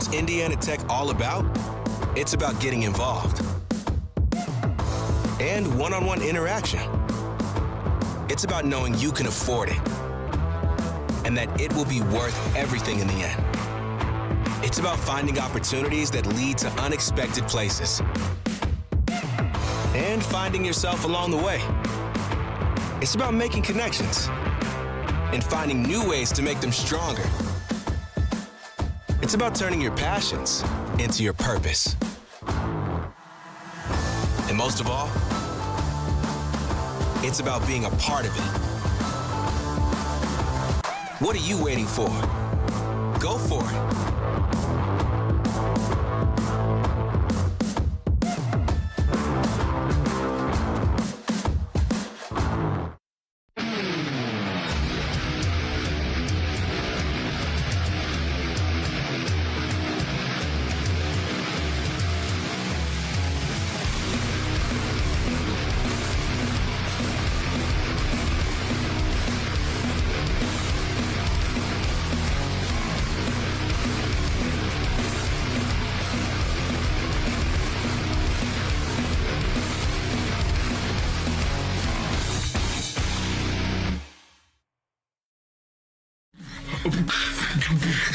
What's Indiana Tech all about? It's about getting involved and one-on-one interaction. It's about knowing you can afford it and that it will be worth everything in the end. It's about finding opportunities that lead to unexpected places and finding yourself along the way. It's about making connections and finding new ways to make them stronger. It's about turning your passions into your purpose. And most of all, it's about being a part of it. What are you waiting for? Go for it.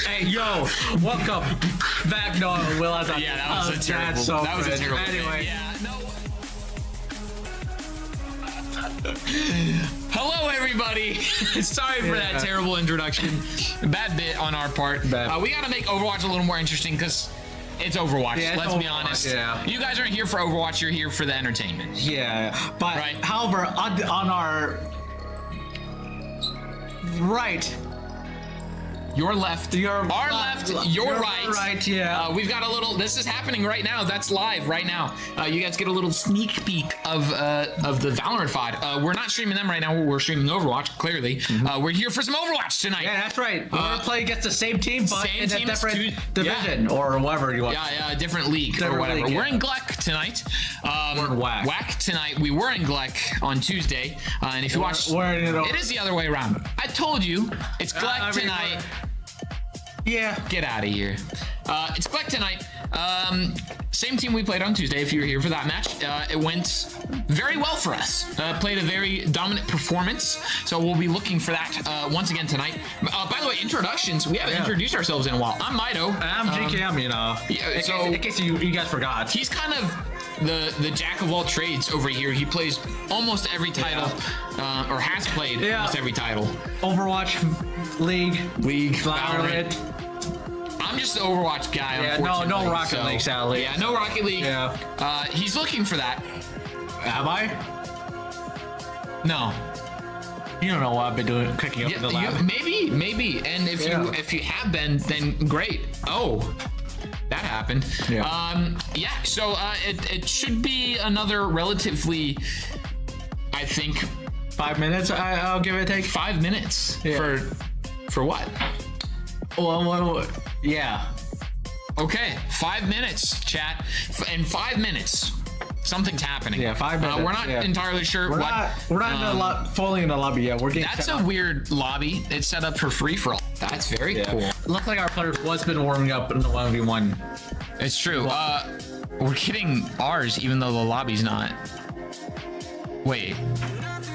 Hey, yo, welcome back. No, Will, I thought, yeah, that was a terrible. That was a terrible. Anyway, yeah, no. Hello, everybody. Sorry for that terrible introduction. Bad bit on our part. We got to make Overwatch a little more interesting because it's Overwatch. Yeah, let's be honest. Yeah. You guys aren't here for Overwatch. You're here for the entertainment. Yeah, but Right. however, on our right. Your left, our left, your right. Right, yeah. We've got a little. This is happening right now. That's live right now. You guys get a little sneak peek of the Valorant VOD. We're not streaming them right now. We're streaming Overwatch. Clearly, we're here for some Overwatch tonight. Yeah, that's right. We're gonna play against the same team, but same in a team, different division or whatever you want. Yeah, different league or whatever. League, We're in Gleck tonight. We're in WAC. WAC tonight. We were in Gleck on Tuesday, and if you watch, it is the other way around. I told you, it's Gleck tonight. Yeah. Get out of here. It's Gleck tonight. Same team we played on Tuesday, if you were here for that match. It went very well for us. Played a very dominant performance. So we'll be looking for that once again tonight. By the way, introductions. We haven't introduced ourselves in a while. I'm Mido. I'm GKM, you know. Yeah, so in case you guys forgot. He's kind of the jack of all trades over here. He plays almost every title, or has played almost every title. Overwatch, League, Valorant. I'm just the Overwatch guy. Yeah, no Rocket League, sadly. Yeah, no Rocket League. Yeah. He's looking for that. Am I? No. You don't know what I've been doing, cooking up in the lab. Maybe. And if you have been, then great. Oh, that happened. Yeah. So it should be another relatively, I think, 5 minutes. I'll give it a take. 5 minutes for what? Well, yeah. Okay, 5 minutes, chat. In 5 minutes, something's happening. Yeah, 5 minutes. We're not entirely sure we're what. We're not fully in the lobby yet. We're getting. That's a weird lobby. It's set up for free for all. That's very cool. Looks like our players was been warming up in the 1v1. It's true. We're getting ours, even though the lobby's not. Wait.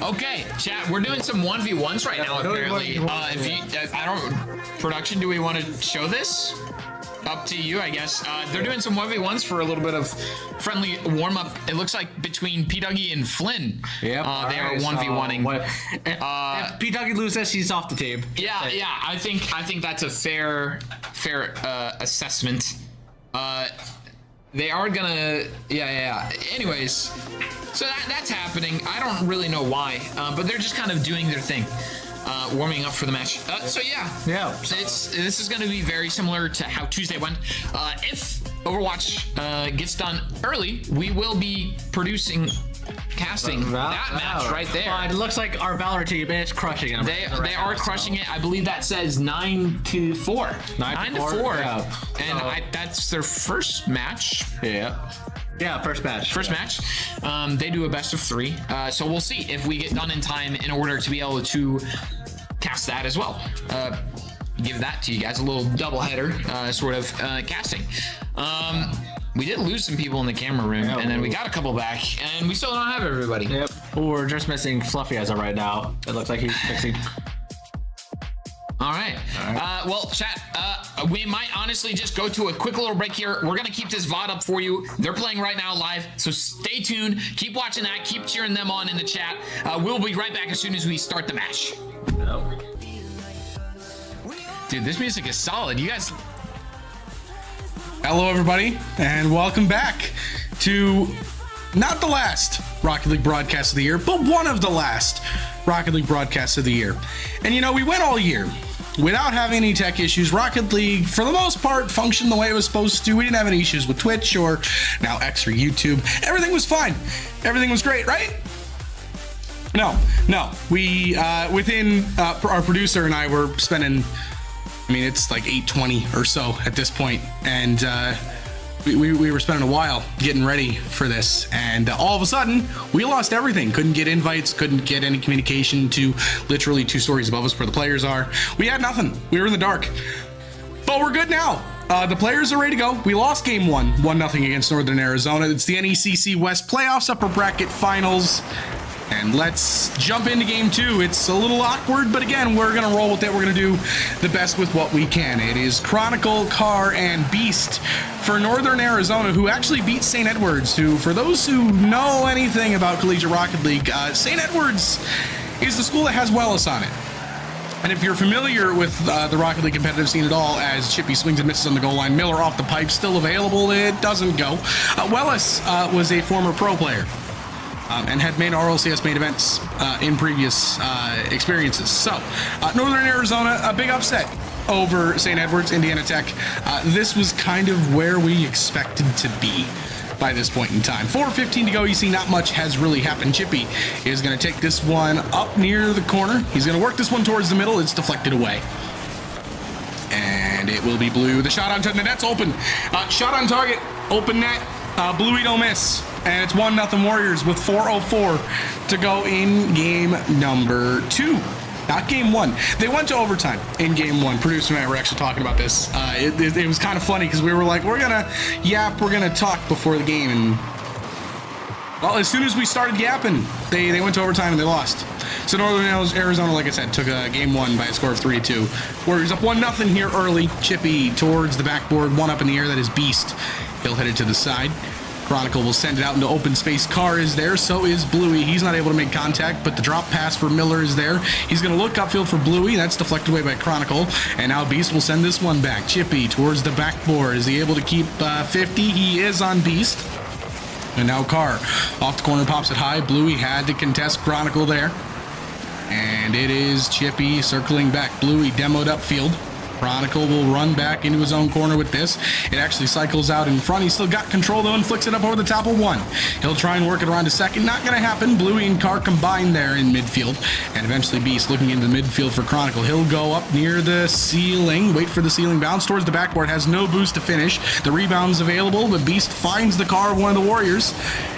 Okay, chat. We're doing some 1v1s right now. Apparently, production. Do we want to show this? Up to you, I guess. They're doing some 1v1s for a little bit of friendly warm up. It looks like between P. Dougie and Flynn. Yeah, they are 1v1ing. If P. Dougie loses, he's off the team. Yeah. I think that's a fair assessment. They are gonna. Yeah. Anyways, so that's happening. I don't really know why, but they're just kind of doing their thing. Warming up for the match. So this is going to be very similar to how Tuesday went. If Overwatch gets done early, we will be casting that match right there. It looks like our Valor team is crushing them. They are crushing it. I believe that says 9-4. 9-4. Yeah. And that's their first match. Yeah, first match. First match. They do a best of 3. So we'll see if we get done in time in order to be able to cast that as well. give that to you guys, a little doubleheader sort of casting. We did lose some people in the camera room, and then we got a couple back, and we still don't have everybody. Yep. We're just missing Fluffy as of right now. It looks like he's fixing. All right. Well, chat, we might honestly just go to a quick little break here. We're going to keep this VOD up for you. They're playing right now live, so stay tuned. Keep watching that. Keep cheering them on in the chat. We'll be right back as soon as we start the match. No. Dude, this music is solid. You guys... Hello, everybody, and welcome back to not the last Rocket League broadcast of the year, but one of the last Rocket League broadcasts of the year. And, you know, we went all year without having any tech issues. Rocket League, for the most part, functioned the way it was supposed to. We didn't have any issues with Twitch or now X or YouTube. Everything was fine. Everything was great, right? No. We, within our producer and I were spending... I mean, it's like 8:20 or so at this point, and we were spending a while getting ready for this, and all of a sudden, we lost everything. Couldn't get invites, couldn't get any communication to literally 2 stories above us where the players are. We had nothing. We were in the dark. But we're good now. The players are ready to go. We lost game 1, 1-0 against Northern Arizona. It's the NECC West Playoffs Upper Bracket Finals. And let's jump into game 2. It's a little awkward, but again, we're going to roll with it. We're going to do the best with what we can. It is Chronicle, Car, and Beast for Northern Arizona, who actually beat St. Edwards, who, for those who know anything about Collegiate Rocket League, St. Edwards is the school that has Wellis on it. And if you're familiar with the Rocket League competitive scene at all, as Chippy swings and misses on the goal line, Miller off the pipe, still available, it doesn't go. Wellis was a former pro player. And had made RLCS main events in previous experiences. So, Northern Arizona, a big upset over St. Edwards, Indiana Tech. This was kind of where we expected to be by this point in time. 4:15 to go. You see, not much has really happened. Chippy is going to take this one up near the corner. He's going to work this one towards the middle. It's deflected away. And it will be blue. The shot on target. Net's open. Shot on target. Open net. Bluey don't miss. And it's 1-0 Warriors with 4:04 to go in game number 2. Not game 1. They went to overtime in game 1. Producer and I were actually talking about this. It was kind of funny because we were like, we're going to talk before the game. And, well, as soon as we started yapping, they went to overtime and they lost. So Northern Arizona, like I said, took game 1 by a score of 3-2. Warriors up 1-0 here early. Chippy towards the backboard, 1 up in the air. That is Beast. He'll head it to the side. Chronicle will send it out into open space. Carr is there, so is Bluey. He's not able to make contact, but the drop pass for Miller is there. He's going to look upfield for Bluey. That's deflected away by Chronicle. And now Beast will send this one back. Chippy towards the backboard. Is he able to keep 50? He is on Beast. And now Carr off the corner pops it high. Bluey had to contest Chronicle there. And it is Chippy circling back. Bluey demoed upfield. Chronicle will run back into his own corner with this. It actually cycles out in front. He's still got control, though, and flicks it up over the top of 1. He'll try and work it around to second. Not going to happen. Bluey and Carr combine there in midfield. And eventually Beast looking into the midfield for Chronicle. He'll go up near the ceiling. Wait for the ceiling. Bounce towards the backboard. Has no boost to finish. The rebound's available, but Beast finds the car of one of the Warriors.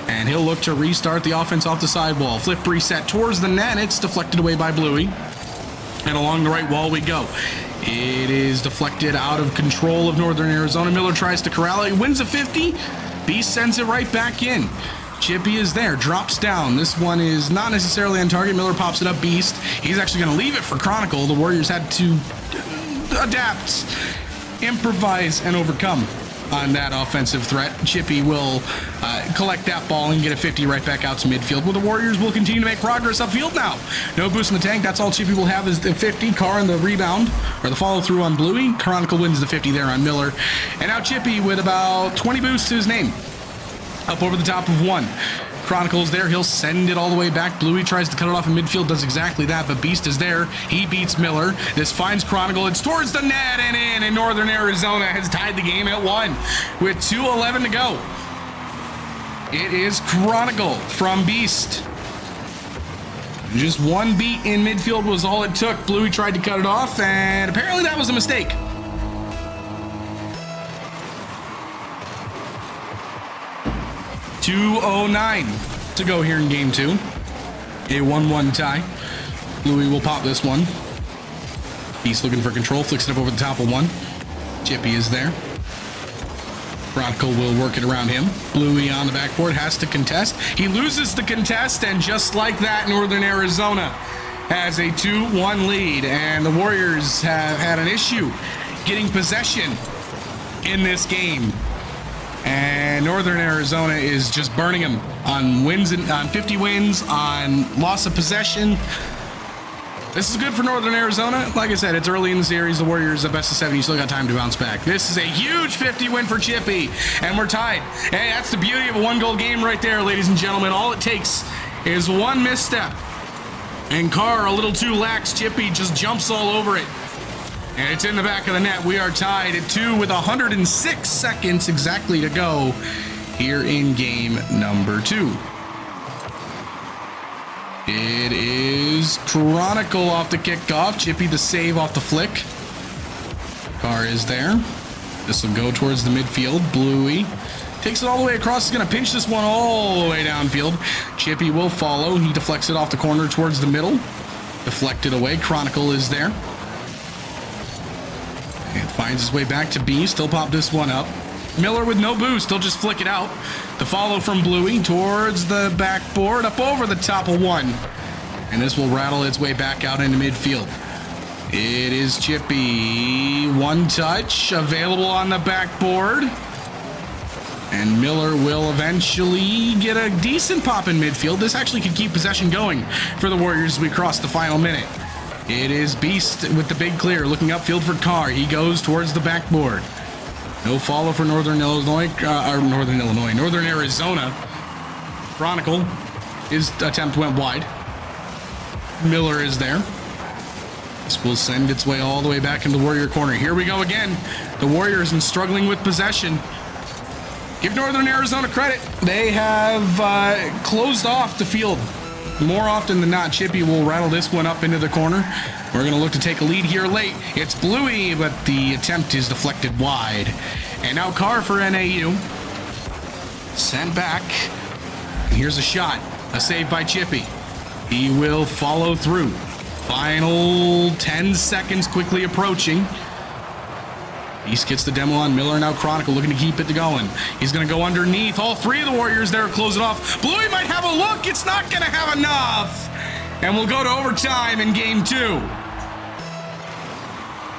And he'll look to restart the offense off the sidewall. Flip reset towards the net. It's deflected away by Bluey. And along the right wall we go. It is deflected out of control of Northern Arizona. Miller tries to corral it. He wins a 50. Beast sends it right back in. Chippy is there. Drops down. This one is not necessarily on target. Miller pops it up. Beast. He's actually going to leave it for Chronicle. The Warriors had to adapt, improvise, and overcome on that offensive threat. Chippy will collect that ball and get a 50 right back out to midfield, where the Warriors will continue to make progress upfield now. No boost in the tank. That's all Chippy will have is the 50. Carr in the rebound, or the follow through on Bluey. Chronicle wins the 50 there on Miller. And now Chippy with about 20 boosts to his name. Up over the top of 1. Chronicle's there. He'll send it all the way back. Bluey tries to cut it off in midfield, does exactly that, but Beast is there. He beats Miller. This finds Chronicle. It's towards the net and in, and Northern Arizona has tied the game at 1 with 2:11 to go. It is Chronicle from Beast. Just 1 beat in midfield was all it took. Bluey tried to cut it off, and apparently that was a mistake. .209 to go here in game 2. A 1-1 tie. Bluey will pop this one. Beast looking for control, flicks it up over the top of one. Chippy is there. Chronicle will work it around him. Bluey on the backboard has to contest. He loses the contest, and just like that, Northern Arizona has a 2-1 lead. And the Warriors have had an issue getting possession in this game. And Northern Arizona is just burning them on wins, on 50 wins, on loss of possession. This is good for Northern Arizona. Like I said, it's early in the series. The Warriors, a best of 7. You still got time to bounce back. This is a huge 50 win for Chippy, and we're tied. Hey, that's the beauty of a 1-goal game right there, ladies and gentlemen. All it takes is one misstep, and Carr a little too lax. Chippy just jumps all over it, and it's in the back of the net. We are tied at 2 with 106 seconds exactly to go here in game number 2. It is Chronicle off the kickoff. Chippy the save off the flick. Carr is there. This will go towards the midfield. Bluey takes it all the way across. He's going to pinch this one all the way downfield. Chippy will follow. He deflects it off the corner towards the middle. Deflected away. Chronicle is there. And finds his way back to Beast. He'll pop this one up. Miller with no boost. He'll just flick it out. The follow from Bluey towards the backboard, up over the top of one. And this will rattle its way back out into midfield. It is Chippy. One touch available on the backboard. And Miller will eventually get a decent pop in midfield. This actually could keep possession going for the Warriors as we cross the final minute. It is Beast with the big clear, looking upfield for Carr. He goes towards the backboard. No follow for Northern Arizona. Chronicle, his attempt went wide. Miller is there. This will send its way all the way back into the Warrior corner. Here we go again. The Warriors are struggling with possession. Give Northern Arizona credit. They have closed off the field. More often than not, Chippy will rattle this one up into the corner. We're going to look to take a lead here late. It's Bluey, but the attempt is deflected wide. And now Carr for NAU. Sent back. And here's a shot. A save by Chippy. He will follow through. Final 10 seconds quickly approaching. Beast gets the demo on Miller. Now Chronicle looking to keep it going. He's going to go underneath. All three of the Warriors there close it off. Bluey might have a look. It's not going to have enough. And we'll go to overtime in game 2.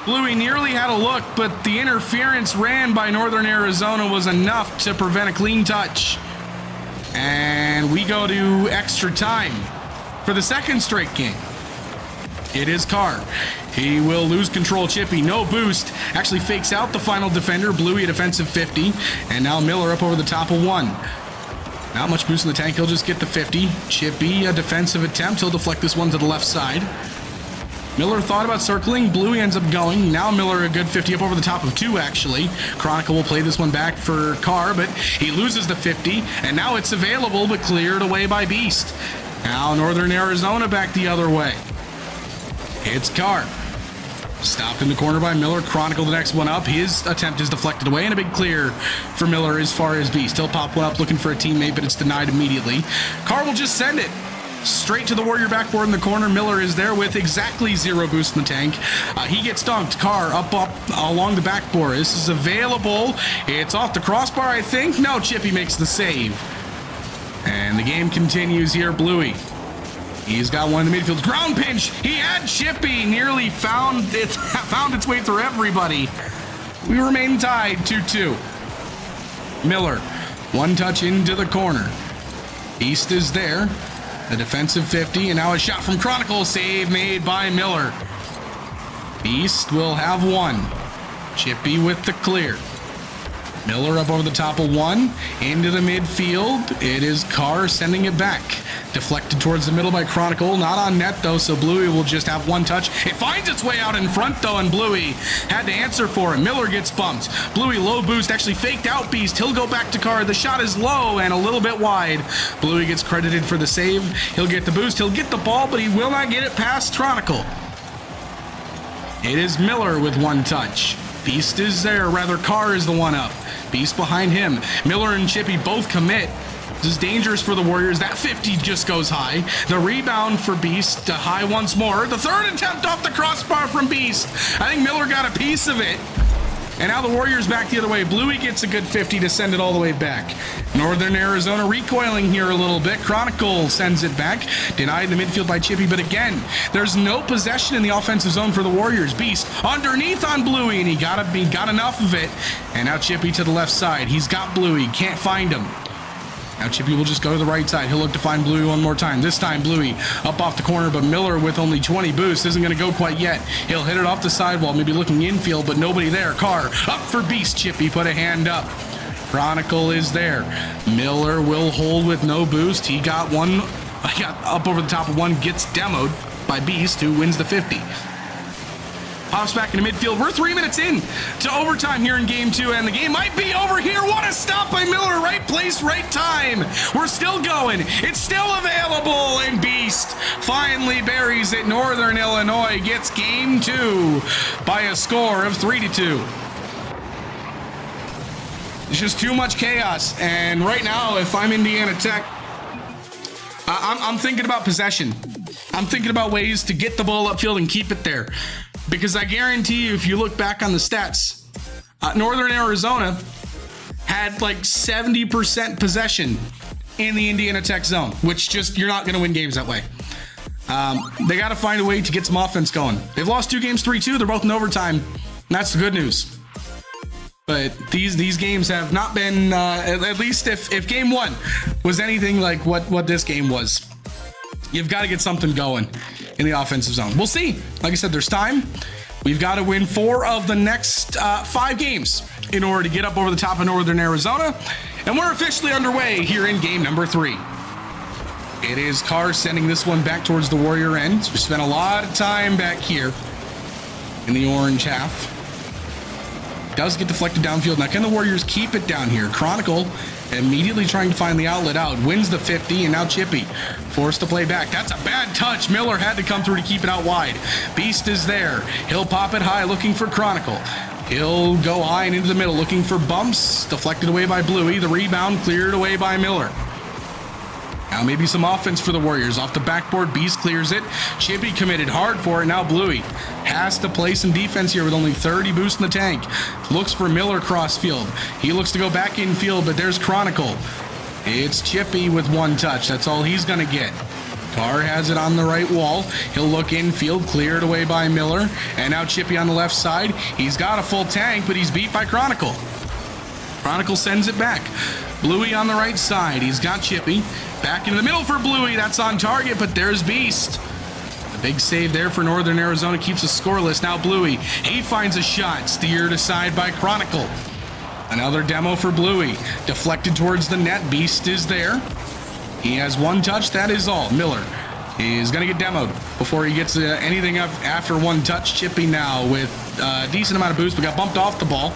Bluey nearly had a look, but the interference ran by Northern Arizona was enough to prevent a clean touch. And we go to extra time for the second straight game. It is Carr. He will lose control. Chippy, no boost. Actually fakes out the final defender. Bluey a defensive 50. And now Miller up over the top of one. Not much boost in the tank. He'll just get the 50. Chippy, a defensive attempt. He'll deflect this one to the left side. Miller thought about circling. Bluey ends up going. Now Miller a good 50 up over the top of 2, actually. Chronicle will play this one back for Carr, but he loses the 50. And now it's available, but cleared away by Beast. Now Northern Arizona back the other way. It's Carr. Stopped in the corner by Miller. Chronicle the next one up. His attempt is deflected away, and a big clear for Miller as far as Beast. He'll pop one up looking for a teammate, but it's denied immediately. Carr will just send it straight to the Warrior backboard in the corner. Miller is there with exactly 0 boost in the tank. He gets dunked. Carr up along the backboard. This is available. It's off the crossbar, I think. No, Chippy makes the save. And the game continues here. Bluey. He's got one in the midfield. Ground pinch. He had Chippy. Nearly found its way through everybody. We remain tied 2-2. Miller. One touch into the corner. Beast is there. A defensive 50. And now a shot from Chronicle. Save made by Miller. Beast will have one. Chippy with the clear. Miller up over the top of one. Into the midfield. It is Carr sending it back. Deflected towards the middle by Chronicle. Not on net, though, so Bluey will just have one touch. It finds its way out in front, though, and Bluey had to answer for it. Miller gets bumped. Bluey low boost, actually faked out Beast. He'll go back to Carr. The shot is low and a little bit wide. Bluey gets credited for the save. He'll get the boost. He'll get the ball, but he will not get it past Chronicle. It is Miller with one touch. Beast is there. Rather, Carr is the one up. Beast behind him. Miller and Chippy both commit. This is dangerous for the Warriors. That 50 just goes high. The rebound for Beast, high once more. The third attempt off the crossbar from Beast. I think Miller got a piece of it. And now the Warriors back the other way. Bluey gets a good 50 to send it all the way back. Northern Arizona recoiling here a little bit. Chronicle sends it back. Denied in the midfield by Chippy, but again, there's no possession in the offensive zone for the Warriors. Beast underneath on Bluey, and he got enough of it. And now Chippy to the left side. He's got Bluey. Can't find him. Now Chippy will just go to the right side. He'll look to find Bluey one more time. This time Bluey up off the corner, but Miller with only 20 boosts isn't going to go quite yet. He'll hit it off the sidewall, maybe looking infield, but nobody there. Carr up for Beast. Chippy put a hand up. Chronicle is there. Miller will hold with no boost. He got one. He got up over the top of one. Gets demoed by Beast, who wins the 50. Pops back into midfield. We're 3 minutes in to overtime here in game 2, and the game might be over here. What a stop by Miller. Right place, right time. We're still going. It's still available, and Beast finally buries it. Northern Illinois gets game 2 by a score of 3-2. It's just too much chaos, and right now, if I'm Indiana Tech, I'm thinking about possession. I'm thinking about ways to get the ball upfield and keep it there. Because I guarantee you, if you look back on the stats, Northern Arizona had like 70% possession in the Indiana Tech zone, which just, you're not going to win games that way. They got to find a way to get some offense going. They've lost 2 games, 3-2. They're both in overtime. And that's the good news. But these games have not been, at least if game 1 was anything like what this game was, you've got to get something going in the offensive zone. We'll see. Like I said, there's time. We've got to win 4 of the next 5 games in order to get up over the top of Northern Arizona. And we're officially underway here in game number 3. It is Carr sending this one back towards the Warrior end. We spent a lot of time back here in the orange half. Does get deflected downfield. Now, can the Warriors keep it down here? Chronicle immediately trying to find the outlet out. Wins the 50, and now Chippy forced to play back. That's a bad touch. Miller had to come through to keep it out wide. Beast is there. He'll pop it high looking for Chronicle. He'll go high and into the middle looking for bumps. Deflected away by Bluey. The rebound cleared away by Miller. Now maybe some offense for the Warriors. Off the backboard, Beast clears it. Chippy committed hard for it. Now Bluey has to play some defense here with only 30 boosts in the tank. Looks for Miller crossfield. He looks to go back infield, but there's Chronicle. It's Chippy with 1 touch. That's all he's going to get. Carr has it on the right wall. He'll look infield, cleared away by Miller. And now Chippy on the left side. He's got a full tank, but he's beat by Chronicle. Chronicle sends it back. Bluey on the right side. He's got Chippy. Back into the middle for Bluey. That's on target, but there's Beast. A big save there for Northern Arizona keeps us scoreless. Now Bluey, he finds a shot. Steered aside by Chronicle. Another demo for Bluey. Deflected towards the net. Beast is there. He has 1 touch. That is all. Miller is going to get demoed before he gets anything up after 1 touch. Chippy now with a decent amount of boost, but got bumped off the ball.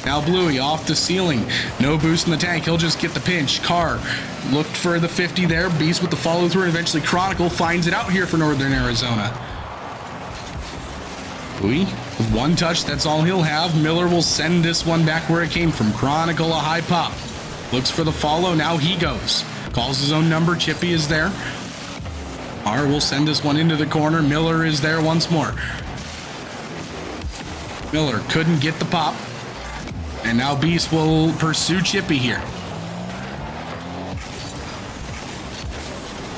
Now Bluey off the ceiling. No boost in the tank. He'll just get the pinch. Carr looked for the 50 there. Beast with the follow through, and eventually Chronicle finds it out here for Northern Arizona. Bluey with 1 touch. That's all he'll have. Miller will send this one back where it came from. Chronicle a high pop. Looks for the follow. Now he goes. Calls his own number. Chippy is there. Carr will send this one into the corner. Miller is there once more. Miller couldn't get the pop. And now Beast will pursue Chippy here.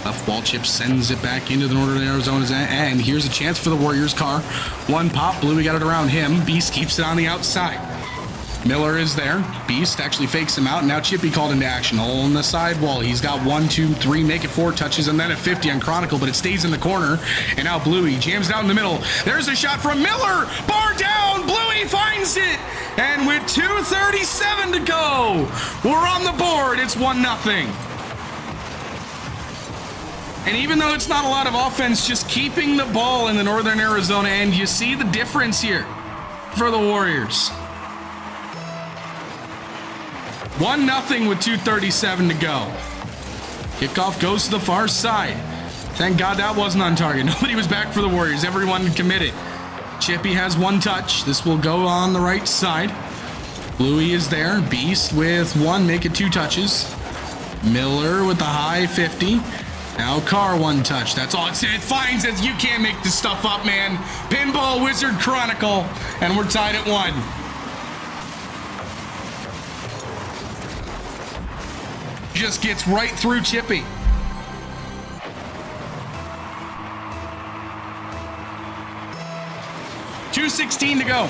Left ball chip sends it back into the Northern Arizona's end. And here's a chance for the Warriors. Carr. 1 pop. Bluey got it around him. Beast keeps it on the outside. Miller is there. Beast actually fakes him out. Now Chippy called into action. All on the sidewall. He's got 1, 2, 3, make it 4 touches, and then a 50 on Chronicle, but it stays in the corner. And now Bluey jams down the middle. There's a shot from Miller. Bar down. Bluey finds it. And with 2:37 to go, we're on the board. It's 1-0. And even though it's not a lot of offense, just keeping the ball in the Northern Arizona end, you see the difference here for the Warriors. 1-0 with 2:37 to go. Kickoff goes to the far side. Thank God that wasn't on target. Nobody was back for the Warriors. Everyone committed. Chippy has 1 touch. This will go on the right side. Bluey is there. Beast with 1, make it 2 touches. Miller with the high 50. Now Carr one touch. That's all it finds it. You can't make this stuff up, man. Pinball Wizard Chronicle. And we're tied at 1. Just gets right through Chippy. .216 to go.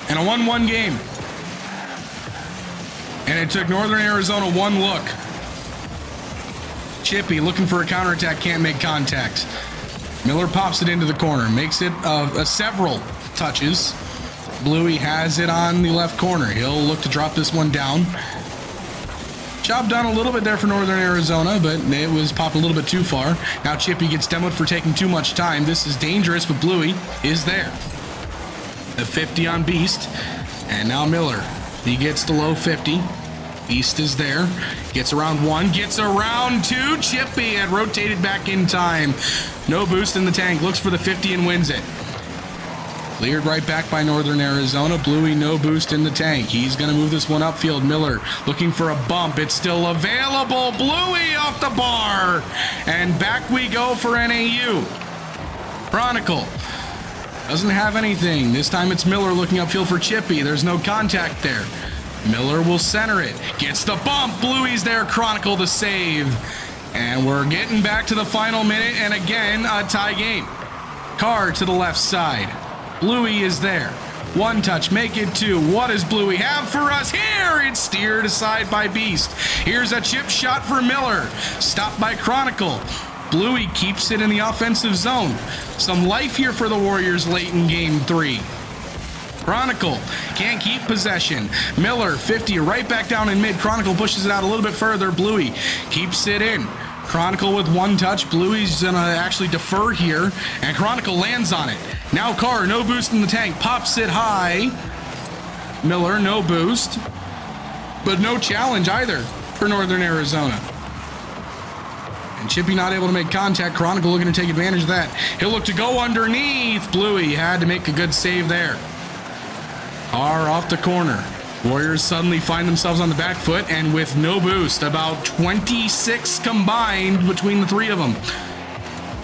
And a 1-1 game. And it took Northern Arizona one look. Chippy looking for a counterattack, can't make contact. Miller pops it into the corner, makes it several touches. Bluey has it on the left corner. He'll look to drop this one down. Job done a little bit there for Northern Arizona, but it was popped a little bit too far. Now Chippy gets demoed for taking too much time. This is dangerous, but Bluey is there. The 50 on Beast. And now Miller. He gets the low 50. Beast is there. Gets around 1. Gets around 2. Chippy had rotated back in time. No boost in the tank. Looks for the 50 and wins it. Cleared right back by Northern Arizona. Bluey, no boost in the tank. He's going to move this one upfield. Miller looking for a bump. It's still available. Bluey off the bar. And back we go for NAU. Chronicle doesn't have anything. This time it's Miller looking upfield for Chippy. There's no contact there. Miller will center it. Gets the bump. Bluey's there. Chronicle the save. And we're getting back to the final minute. And again, a tie game. Carr to the left side. Bluey is there. One touch, make it 2. What does Bluey have for us here? It's steered aside by Beast. Here's a chip shot for Miller. Stopped by Chronicle. Bluey keeps it in the offensive zone. Some life here for the Warriors late in game 3. Chronicle can't keep possession. Miller, 50, right back down in mid. Chronicle pushes it out a little bit further. Bluey keeps it in. Chronicle with one touch. Bluey's gonna actually defer here, and Chronicle lands on it. Now Carr, no boost in the tank, pops it high. Miller, no boost, but no challenge either for Northern Arizona. And Chippy not able to make contact. Chronicle looking to take advantage of that. He'll look to go underneath. Bluey had to make a good save there. Carr off the corner. Warriors suddenly find themselves on the back foot and with no boost. About 26 combined between the three of them.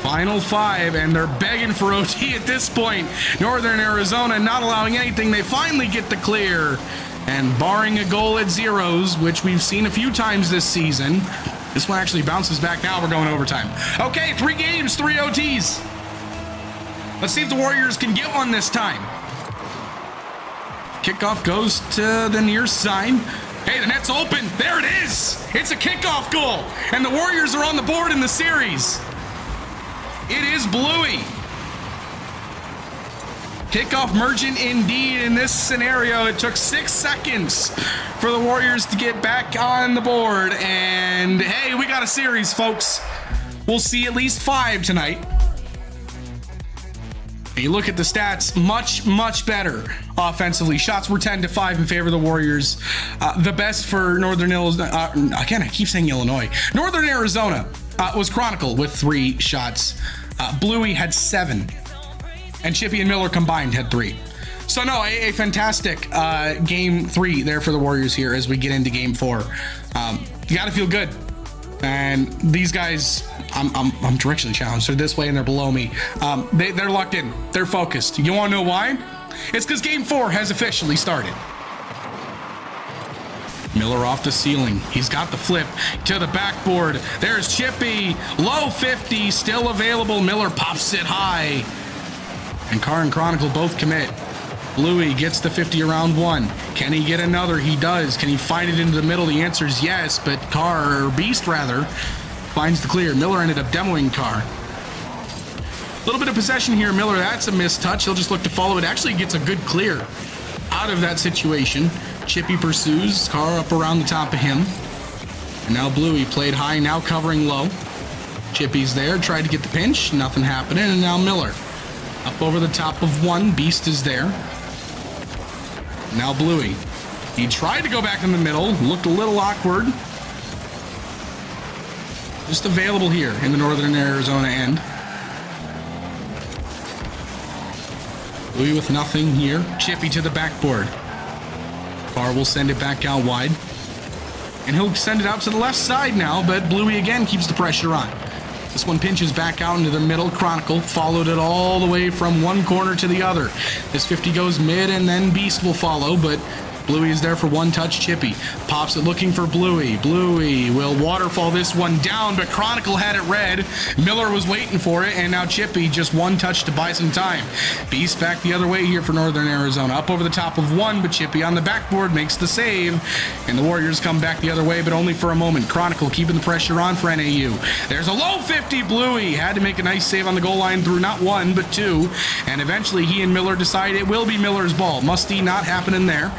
Final 5, and they're begging for OT at this point. Northern Arizona not allowing anything. They finally get the clear. And barring a goal at zeros, which we've seen a few times this season, this one actually bounces back. Now we're going overtime. Okay, 3 games, 3 OTs. Let's see if the Warriors can get one this time. Kickoff goes to the near side. Hey, the net's open. There it is. It's a kickoff goal. And the Warriors are on the board in the series. It is Bluey. Kickoff merchant indeed in this scenario. It took 6 seconds for the Warriors to get back on the board. And hey, we got a series, folks. We'll see at least 5 tonight. You look at the stats, much better offensively. Shots were 10-5 in favor of the Warriors. The best for Northern Arizona. Again, I keep saying Illinois. Northern Arizona was Chronicle with 3 shots. Bluey had 7. And Chippy and Miller combined had 3. So no, a fantastic game 3 there for the Warriors here as we get into game 4. You got to feel good. And these guys, I'm directionally challenged. They're this way and they're below me. They're locked in. They're focused. You want to know why? It's because game 4 has officially started. Miller off the ceiling. He's got the flip to the backboard. There's Chippy. Low 50, still available. Miller pops it high. And Carr and Chronicle both commit. Bluey gets the 50 around 1. Can he get another? He does. Can he find it into the middle? The answer is yes, but Carr, or Beast rather, finds the clear. Miller ended up demoing Carr. A little bit of possession here. Miller, that's a missed touch. He'll just look to follow it. Actually gets a good clear out of that situation. Chippy pursues. Carr up around the top of him. And now Bluey played high, now covering low. Chippy's there, tried to get the pinch. Nothing happening. And now Miller up over the top of 1. Beast is there. Now Bluey. He tried to go back in the middle. Looked a little awkward. Just available here in the Northern Arizona end. Bluey with nothing here. Chippy to the backboard. Carr will send it back out wide. And he'll send it out to the left side now, but Bluey again keeps the pressure on. This one pinches back out into the middle. Chronicle followed it all the way from one corner to the other. This 50 goes mid, and then Beast will follow, but Bluey is there for one touch. Chippy pops it looking for Bluey. Bluey will waterfall this one down, but Chronicle had it red. Miller was waiting for it, and now Chippy just one touch to buy some time. Beast back the other way here for Northern Arizona. Up over the top of one, but Chippy on the backboard makes the save. And the Warriors come back the other way, but only for a moment. Chronicle keeping the pressure on for NAU. There's a low 50. Bluey had to make a nice save on the goal line through not one, but two. And eventually he and Miller decide it will be Miller's ball. Musty not happening there.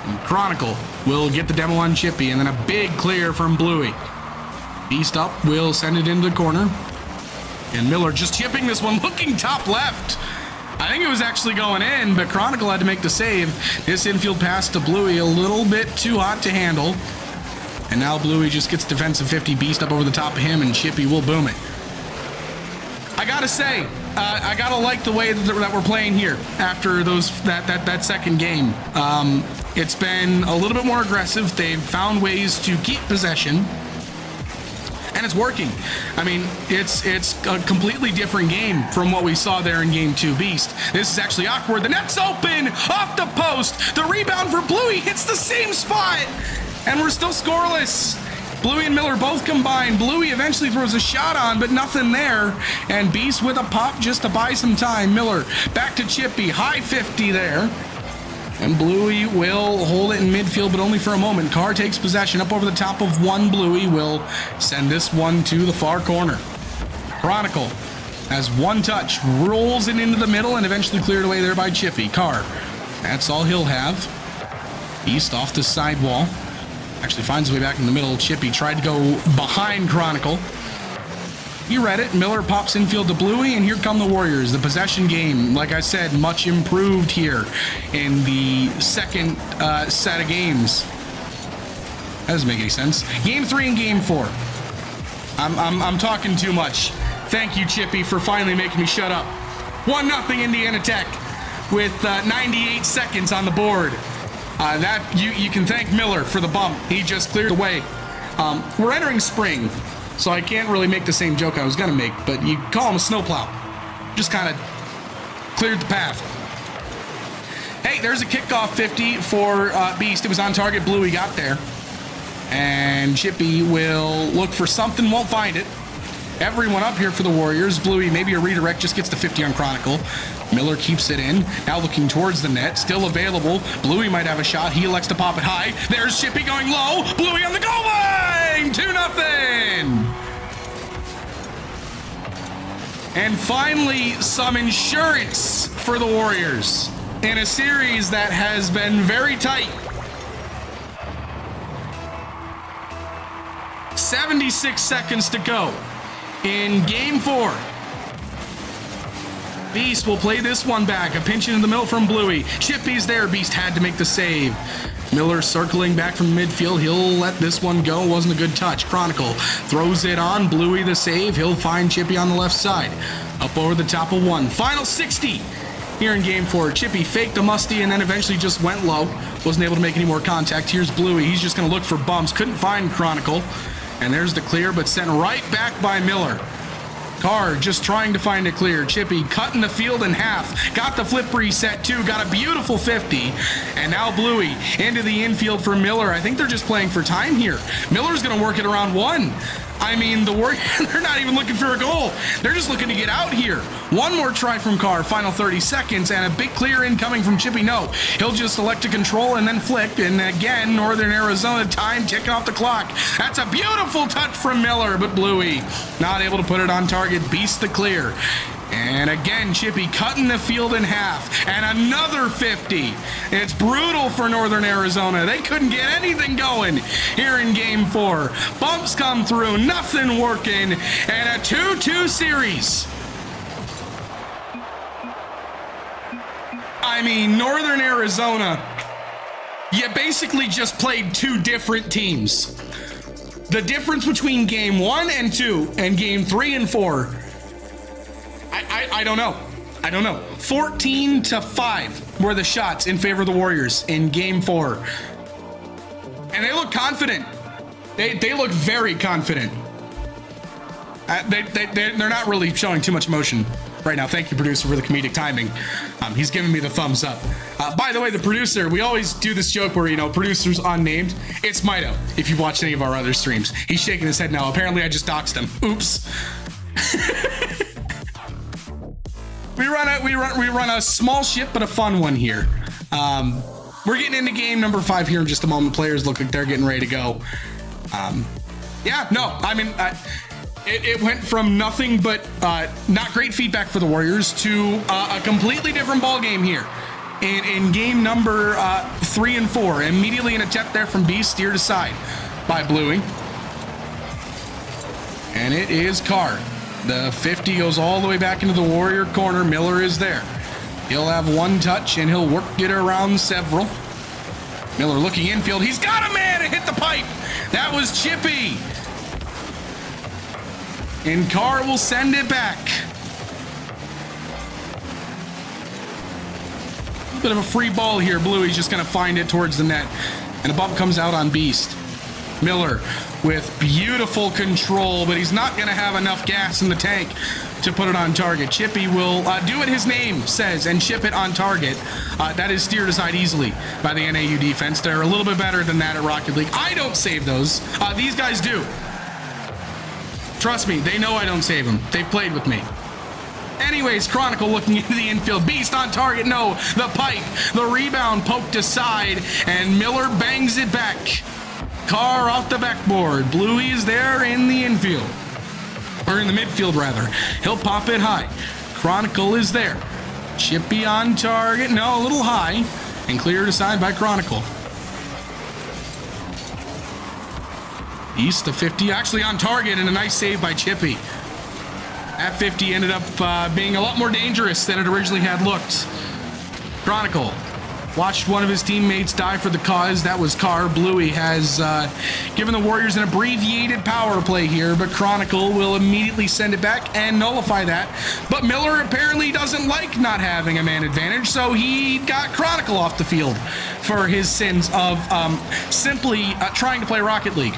And Chronicle will get the demo on Chippy, and then a big clear from Bluey. Beast up, will send it into the corner. And Miller just chipping this one, looking top left. I think it was actually going in, but Chronicle had to make the save. This infield pass to Bluey, a little bit too hot to handle. And now Bluey just gets defensive 50. Beast up over the top of him, and Chippy will boom it. I gotta say, I gotta like the way that we're playing here after that second game. It's been a little bit more aggressive. They've found ways to keep possession, and it's working. I mean, it's a completely different game from what we saw there in game 2. Beast, this is actually awkward. The net's open, off the post. The rebound for Bluey hits the same spot, and we're still scoreless. Bluey and Miller both combine. Bluey eventually throws a shot on, but nothing there. And Beast with a pop just to buy some time. Miller back to Chippy, high 50 there. And Bluey will hold it in midfield, but only for a moment. Carr takes possession up over the top of one. Bluey will send this one to the far corner. Chronicle has one touch, rolls it into the middle, and eventually cleared away there by Chippy. Carr, that's all he'll have. Beast off the sidewall. Actually finds his way back in the middle. Chippy tried to go behind Chronicle. He read it. Miller pops infield to Bluey, and here come the Warriors. The possession game, like I said, much improved here in the second set of games. That doesn't make any sense. Game 3 and Game 4. I'm talking too much. Thank you, Chippy, for finally making me shut up. 1-0 Indiana Tech with 98 seconds on the board. You can thank Miller for the bump. He just cleared the way. We're entering spring, so I can't really make the same joke I was going to make, but you call him a snowplow. Just kind of cleared the path. Hey, there's a kickoff 50 for Beast. It was on target. Bluey got there. And Chippy will look for something, won't find it. Everyone up here for the Warriors. Bluey, maybe a redirect, just gets the 50 on Chronicle. Miller keeps it in, now looking towards the net, still available. Bluey might have a shot. He elects to pop it high. There's Chippy going low. Bluey on the goal line. 2-0. And finally, some insurance for the Warriors in a series that has been very tight. 76 seconds to go in Game 4. Beast will play this one back. A pinch into the middle from Bluey. Chippy's there. Beast had to make the save. Miller circling back from midfield. He'll let this one go. Wasn't a good touch. Chronicle throws it on. Bluey the save. He'll find Chippy on the left side. Up over the top of one. Final 60 here in Game 4. Chippy faked a musty and then eventually just went low. Wasn't able to make any more contact. Here's Bluey. He's just going to look for bumps. Couldn't find Chronicle. And there's the clear, but sent right back by Miller. Carr just trying to find a clear. Chippy cutting the field in half. Got the flip reset too. Got a beautiful 50. And now Bluey into the infield for Miller. I think they're just playing for time here. Miller's going to work it around one. I mean, they're not even looking for a goal. They're just looking to get out here. One more try from Carr. Final 30 seconds. And a big clear incoming from Chippy. No, he'll just elect to control and then flick. And again, Northern Arizona time ticking off the clock. That's a beautiful touch from Miller. But Bluey not able to put it on target. Beast the clear. And again, Chippy cutting the field in half. And another 50. It's brutal for Northern Arizona. They couldn't get anything going here in Game 4. Bumps come through, nothing working, and a 2-2 series. I mean, Northern Arizona, you basically just played two different teams. The difference between Game 1 and 2 and Game 3 and 4, I don't know. 14-5 were the shots in favor of the Warriors in Game 4. And they look confident. They look very confident. They're not really showing too much emotion right now. Thank you, producer, for the comedic timing. He's giving me the thumbs up. By the way, the producer, we always do this joke where, producer's unnamed. It's Mito, if you've watched any of our other streams. He's shaking his head now. Apparently, I just doxed him. Oops. We run a small ship, but a fun one here. We're getting into game number 5 here in just a moment. Players look like they're getting ready to go. It went from nothing but not great feedback for the Warriors to a completely different ball game here in game number 3 and 4. Immediately an attempt there from B, steered aside by Bluey. And it is Carr. The 50 goes all the way back into the Warrior corner. Miller is there. He'll have one touch and he'll work it around several. Miller looking infield. He's got a man to hit the pipe. That was Chippy. And Carr will send it back. A bit of a free ball here. Bluey's just going to find it towards the net. And a bump comes out on Beast. Miller with beautiful control, but he's not going to have enough gas in the tank to put it on target. Chippy will do what his name says and chip it on target. That is steered aside easily by the NAU defense. They're a little bit better than that at Rocket League. I don't save those. These guys do. Trust me, they know I don't save them. They've played with me. Anyways, Chronicle looking into the infield. Beast on target. No, the pipe. The rebound poked aside, and Miller bangs it back. Carr off the backboard. Bluey is there in the infield. Or in the midfield, rather. He'll pop it high. Chronicle is there. Chippy on target. No, a little high. And cleared aside by Chronicle. East, the 50 actually on target, and a nice save by Chippy. That 50 ended up being a lot more dangerous than it originally had looked. Chronicle watched one of his teammates die for the cause. That was Carr. Bluey has given the Warriors an abbreviated power play here, but Chronicle will immediately send it back and nullify that. But Miller apparently doesn't like not having a man advantage, so he got Chronicle off the field for his sins of simply trying to play Rocket League.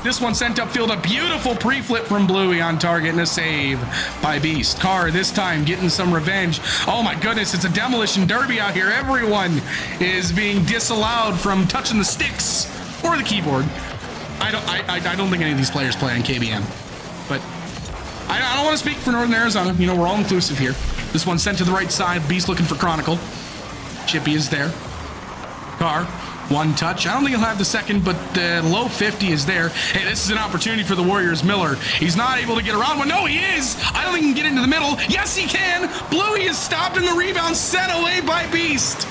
This one sent upfield, a beautiful pre-flip from Bluey on target, and a save by Beast. Carr this time getting some revenge. Oh my goodness, it's a demolition derby out here. Everyone is being disallowed from touching the sticks or the keyboard. I don't think any of these players play on KBM, but I don't want to speak for Northern Arizona. We're all inclusive here. This one sent to the right side. Beast looking for Chronicle. Chippy is there. Carr. One touch. I don't think he'll have the second, but the low 50 is there. Hey, this is an opportunity for the Warriors. Miller, he's not able to get around one. No, he is. I don't think he can get into the middle. Yes, he can. Bluey is stopped in the rebound, sent away by Beast.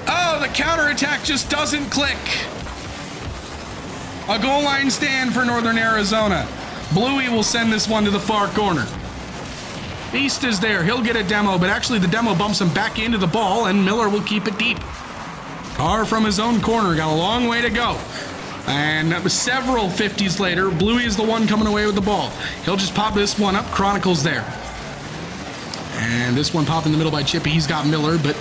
Oh, the counterattack just doesn't click. A goal line stand for Northern Arizona. Bluey will send this one to the far corner. Beast is there. He'll get a demo, but actually the demo bumps him back into the ball, and Miller will keep it deep. Carr from his own corner, got a long way to go. And several 50s later, Bluey is the one coming away with the ball. He'll just pop this one up. Chronicle's there. And this one popped in the middle by Chippy. He's got Miller, but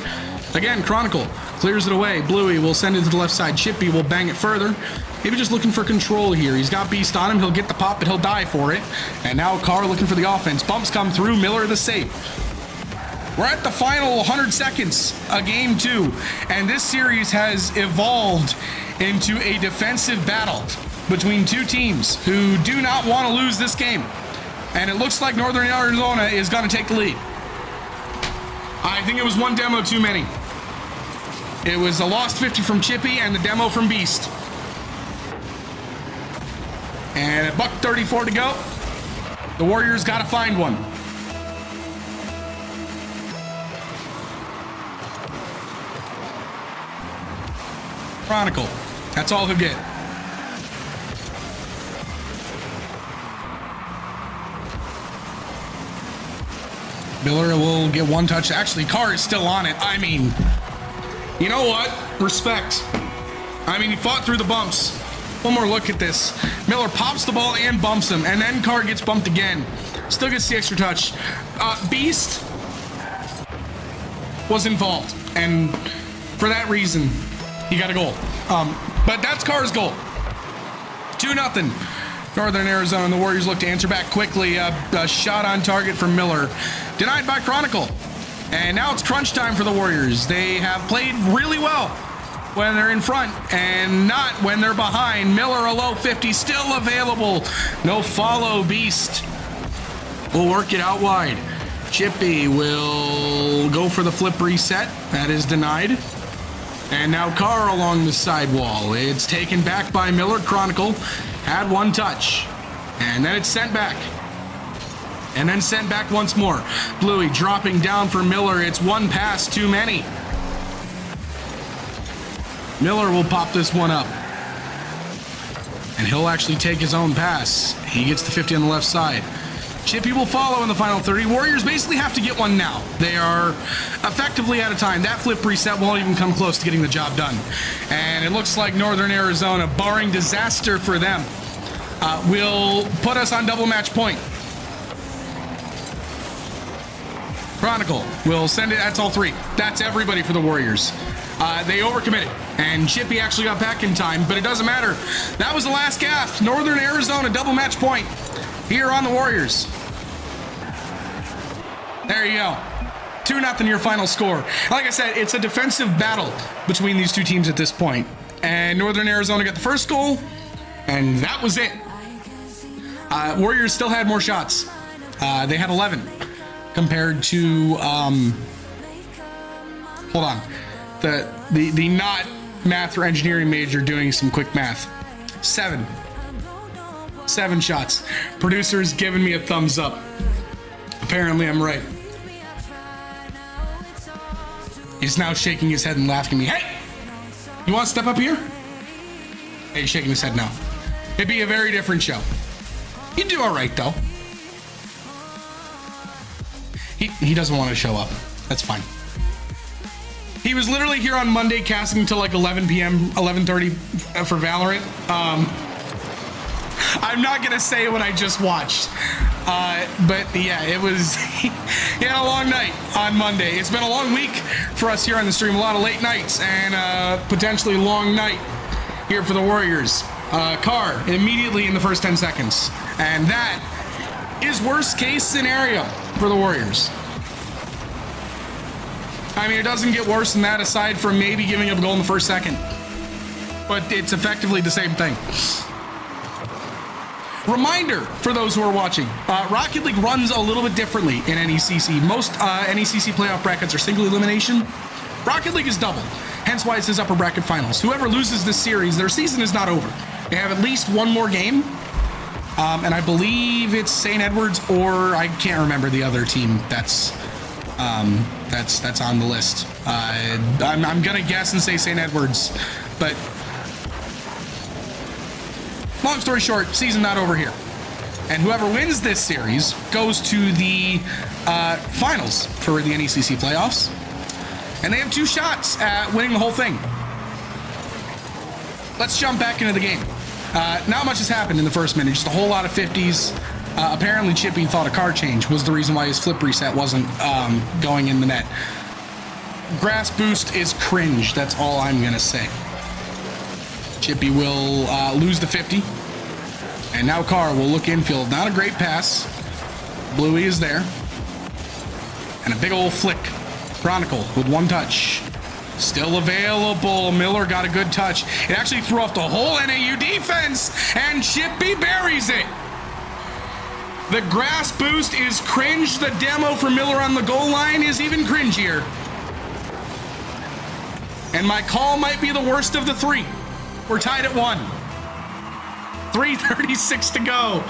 again, Chronicle clears it away. Bluey will send it to the left side. Chippy will bang it further. Maybe just looking for control here. He's got Beast on him. He'll get the pop, but he'll die for it. And now Carr looking for the offense. Bumps come through. Miller the save. We're at the final 100 seconds of Game 2, and this series has evolved into a defensive battle between two teams who do not want to lose this game. And it looks like Northern Arizona is going to take the lead. I think it was one demo too many. It was a lost 50 from Chippy and the demo from Beast. And at $1:34 to go, the Warriors got to find one. Chronicle. That's all he'll get. Miller will get one touch. Actually, Carr is still on it. I mean, you know what? Respect. I mean, he fought through the bumps. One more look at this. Miller pops the ball and bumps him, and then Carr gets bumped again. Still gets the extra touch. Beast was involved, and for that reason, he got a goal. But that's Carr's goal. 2-0. Northern Arizona, and the Warriors look to answer back quickly. A shot on target for Miller, denied by Chronicle. And now it's crunch time for the Warriors. They have played really well when they're in front and not when they're behind. Miller, a low 50, still available. No follow, Beast will work it out wide. Chippy will go for the flip reset. That is denied. And now Carr along the side wall. It's taken back by Miller. Chronicle had one touch. And then it's sent back. And then sent back once more. Bluey dropping down for Miller. It's one pass too many. Miller will pop this one up. And he'll actually take his own pass. He gets the 50 on the left side. Chippy will follow in the final 30. Warriors basically have to get one now. They are effectively out of time. That flip reset won't even come close to getting the job done. And it looks like Northern Arizona, barring disaster for them, will put us on double match point. Chronicle will send it. That's all three. That's everybody for the Warriors. They overcommitted, and Chippy actually got back in time, but it doesn't matter. That was the last gasp. Northern Arizona double match point here on the Warriors. There you go. 2-0 your final score. Like I said, it's a defensive battle between these two teams at this point. And Northern Arizona got the first goal, and that was it. Warriors still had more shots. They had 11 compared to, hold on. The not math or engineering major doing some quick math. 7 shots. Producer's giving me a thumbs up. Apparently I'm right. He's now shaking his head and laughing at me. Hey! You want to step up here? Hey, he's shaking his head now. It'd be a very different show. You'd do all right, though. He doesn't want to show up. That's fine. He was literally here on Monday casting until like 11 p.m., 11:30 for Valorant. I'm not going to say what I just watched. But yeah, it was, he had a long night on Monday. It's been a long week for us here on the stream. A lot of late nights and potentially long night here for the Warriors. Carr immediately in the first 10 seconds. And that is worst case scenario for the Warriors. I mean, it doesn't get worse than that aside from maybe giving up a goal in the first second. But it's effectively the same thing. Reminder for those who are watching, Rocket League runs a little bit differently in NECC. Most NECC playoff brackets are single elimination. Rocket League is double, hence why it says upper bracket finals. Whoever loses this series, their season is not over. They have at least one more game, and I believe it's St. Edwards or I can't remember the other team that's on the list. I'm gonna guess and say St. Edwards, but long story short, season not over here. And whoever wins this series goes to the finals for the NECC playoffs. And they have 2 shots at winning the whole thing. Let's jump back into the game. Not much has happened in the first minute, just a whole lot of 50s. Apparently Chippy thought a card change was the reason why his flip reset wasn't going in the net. Grass boost is cringe, that's all I'm gonna say. Chippy will lose the 50. And now Carr will look infield. Not a great pass. Bluey is there. And a big old flick. Chronicle with one touch. Still available. Miller got a good touch. It actually threw off the whole NAU defense. And Chippy buries it. The grass boost is cringe. The demo for Miller on the goal line is even cringier. And my call might be the worst of the 3. We're tied at 1. 3:36 to go.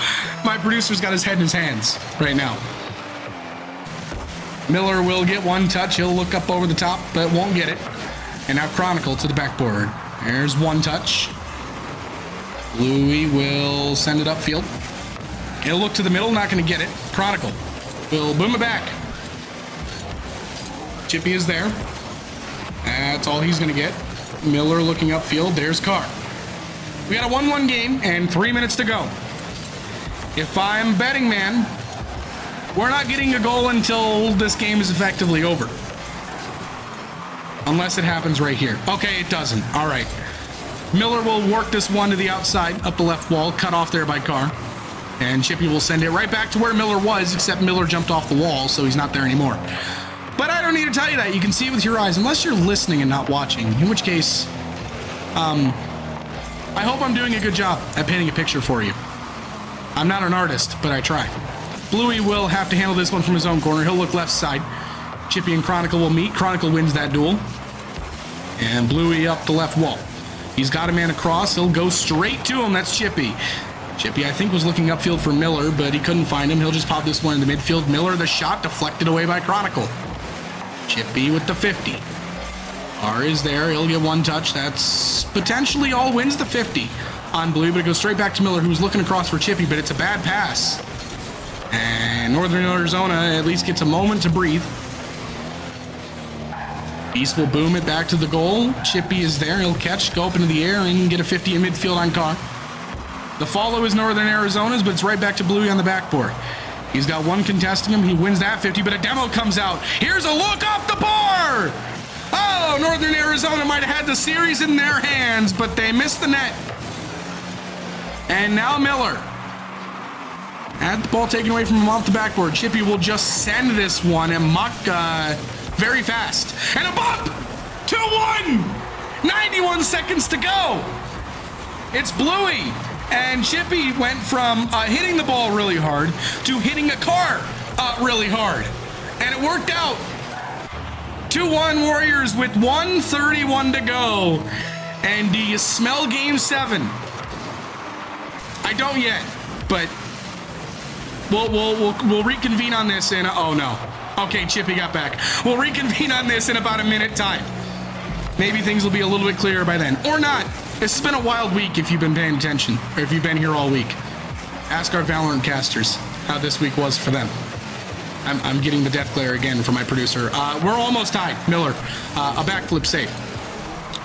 My producer's got his head in his hands right now. Miller will get one touch. He'll look up over the top, but won't get it. And now Chronicle to the backboard. There's one touch. Louis will send it upfield. He'll look to the middle, not going to get it. Chronicle will boom it back. Chippy is there. That's all he's going to get. Miller looking upfield. There's Carr. We got a 1-1 game and 3 minutes to go. If I'm betting man, we're not getting a goal until this game is effectively over. Unless it happens right here. Okay, it doesn't. All right. Miller will work this one to the outside, up the left wall, cut off there by Carr. And Chippy will send it right back to where Miller was, except Miller jumped off the wall, so he's not there anymore. But I don't need to tell you that. You can see it with your eyes, unless you're listening and not watching, in which case, I hope I'm doing a good job at painting a picture for you. I'm not an artist, but I try. Bluey will have to handle this one from his own corner. He'll look left side. Chippy and Chronicle will meet. Chronicle wins that duel. And Bluey up the left wall. He's got a man across. He'll go straight to him. That's Chippy. Chippy, I think, was looking upfield for Miller, but he couldn't find him. He'll just pop this one in the midfield. Miller, the shot, deflected away by Chronicle. Chippy with the 50. R is there. He'll get one touch. That's potentially all wins the 50 on Bluey, but it goes straight back to Miller, who's looking across for Chippy, but it's a bad pass. And Northern Arizona at least gets a moment to breathe. Beast will boom it back to the goal. Chippy is there. He'll catch, go up into the air, and get a 50 in midfield on Carr. The follow is Northern Arizona's, but it's right back to Bluey on the backboard. He's got one contesting him. He wins that 50, but a demo comes out. Here's a look off the bar! Oh, Northern Arizona might have had the series in their hands, but they missed the net. And now Miller. Had the ball taken away from him off the backboard. Chippy will just send this one and muck very fast. And a bump! 2-1! 91 seconds to go. It's Bluey. And Chippy went from hitting the ball really hard to hitting a car really hard. And it worked out. 2-1 Warriors with 1:31 to go. And do you smell game 7? I don't yet, but we'll reconvene on this in oh no. Okay, Chippy got back. We'll reconvene on this in about a minute time. Maybe things will be a little bit clearer by then. Or not. It's been a wild week if you've been paying attention, or if you've been here all week. Ask our Valorant casters how this week was for them. I'm getting the death glare again from my producer. We're almost tied. Miller, a backflip save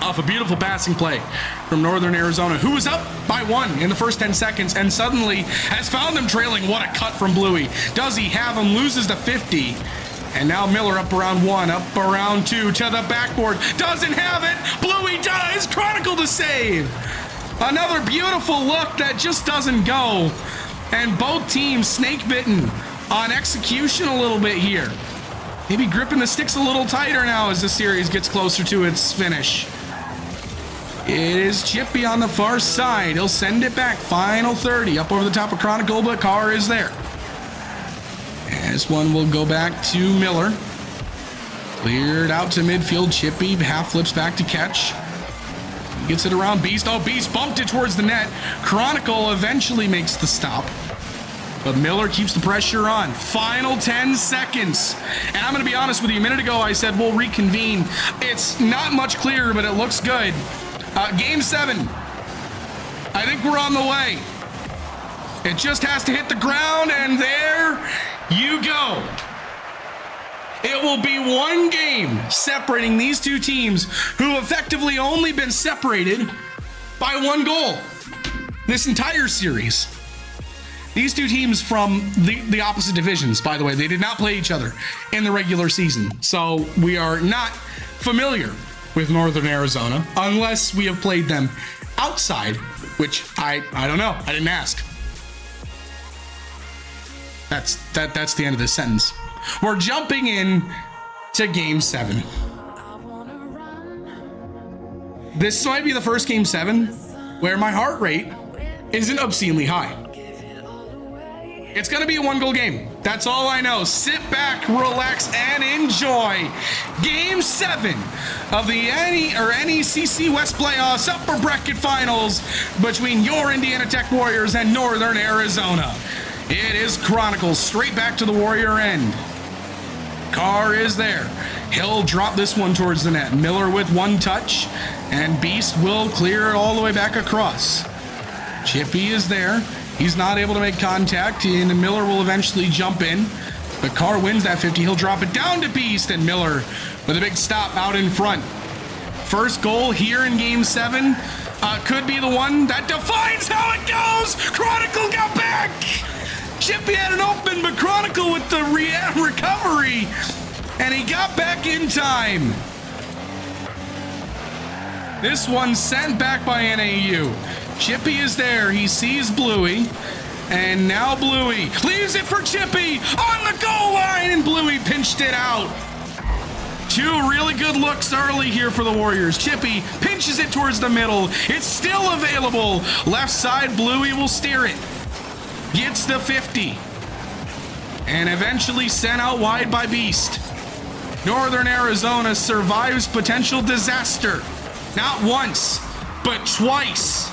off a beautiful passing play from Northern Arizona, who was up by 1 in the first 10 seconds and suddenly has found them trailing. What a cut from Bluey. Does he have him? Loses the 50. And now Miller up around 1, up around 2, to the backboard. Doesn't have it. Bluey does. Chronicle the save. Another beautiful look that just doesn't go. And both teams snake bitten on execution a little bit here. Maybe gripping the sticks a little tighter now as the series gets closer to its finish. It is Chippy on the far side. He'll send it back. Final 30 up over the top of Chronicle, but Carr is there. This one will go back to Miller. Cleared out to midfield. Chippy half flips back to catch. Gets it around Beast. Oh, Beast bumped it towards the net. Chronicle eventually makes the stop. But Miller keeps the pressure on. Final 10 seconds. And I'm going to be honest with you. A minute ago, I said we'll reconvene. It's not much clearer, but it looks good. Game 7. I think we're on the way. It just has to hit the ground, and there you go. It will be one game separating these two teams who effectively only been separated by 1 goal this entire series. These two teams from the opposite divisions, by the way, they did not play each other in the regular season. So we are not familiar with Northern Arizona unless we have played them outside, which I don't know. I didn't ask. That's the end of this sentence. We're jumping in to game 7. This might be the first game 7 where my heart rate isn't obscenely high. It's going to be a 1-goal game. That's all I know. Sit back, relax, and enjoy Game 7 of the NECC West Playoffs Upper Bracket Finals between your Indiana Tech Warriors and Northern Arizona. It is Chronicle straight back to the Warrior end. Carr is there. He'll drop this one towards the net. Miller with 1 touch, and Beast will clear it all the way back across. Chippy is there. He's not able to make contact, and Miller will eventually jump in. But Carr wins that 50. He'll drop it down to Beast, and Miller with a big stop out in front. First goal here in Game 7 could be the one that defines how it goes. Chronicle got back. Chippy had an open, but Chronicle with the recovery, and he got back in time. This one's sent back by NAU. Chippy is there. He sees Bluey. And now Bluey leaves it for Chippy on the goal line, and Bluey pinched it out. Two really good looks early here for the Warriors. Chippy pinches it towards the middle. It's still available. Left side, Bluey will steer it. Gets the 50. And eventually sent out wide by Beast. Northern Arizona survives potential disaster. Not once, but twice.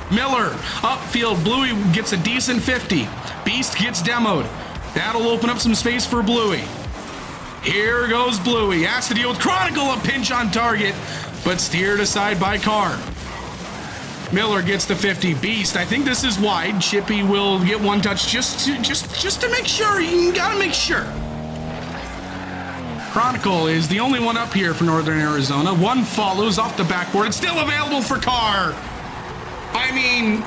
Miller, upfield, Bluey gets a decent 50. Beast gets demoed. That'll open up some space for Bluey. Here goes Bluey. Has to deal with Chronicle, a pinch on target, but steered aside by Carr. Miller gets the 50. Beast, I think this is wide. Chippy will get one touch just to make sure. You gotta make sure. Chronicle is the only one up here for Northern Arizona. One follows off the backboard. It's still available for Carr. I mean,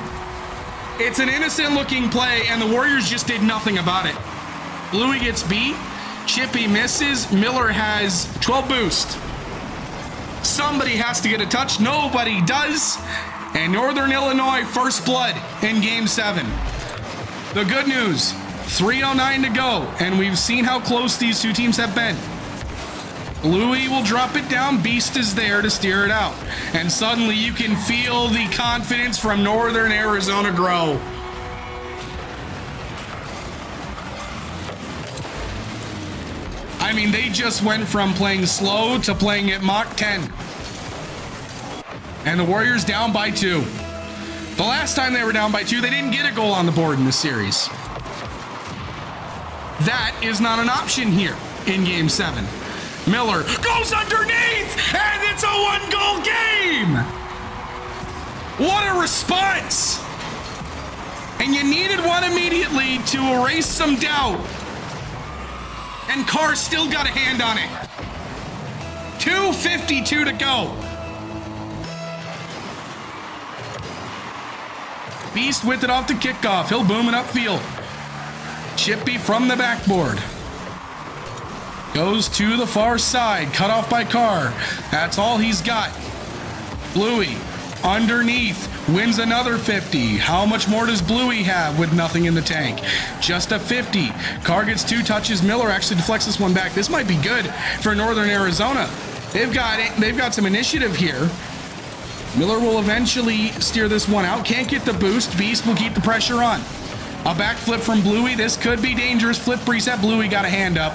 it's an innocent looking play, and the Warriors just did nothing about it. Bluey gets beat. Chippy misses. Miller has 12 boost. Somebody has to get a touch. Nobody does. And Northern Illinois first blood in Game 7. The good news, 3:09 to go, and we've seen how close these two teams have been. Bluey will drop it down. Beast is there to steer it out. And suddenly you can feel the confidence from Northern Arizona grow. I mean, they just went from playing slow to playing at Mach 10. And the Warriors down by 2. The last time they were down by 2, they didn't get a goal on the board in this series. That is not an option here in Game 7. Miller goes underneath, and it's a 1-goal game! What a response! And you needed one immediately to erase some doubt. And Carr still got a hand on it. 2:52 to go. Beast with it off the kickoff. He'll boom it upfield. Chippy from the backboard. Goes to the far side, cut off by Carr. That's all he's got. Bluey underneath, wins another 50. How much more does Bluey have with nothing in the tank? Just a 50. Carr gets 2 touches. Miller actually deflects this one back. This might be good for Northern Arizona. They've got some initiative here. Miller will eventually steer this one out. Can't get the boost. Beast will keep the pressure on. A backflip from Bluey. This could be dangerous. Flip reset. Bluey got a hand up.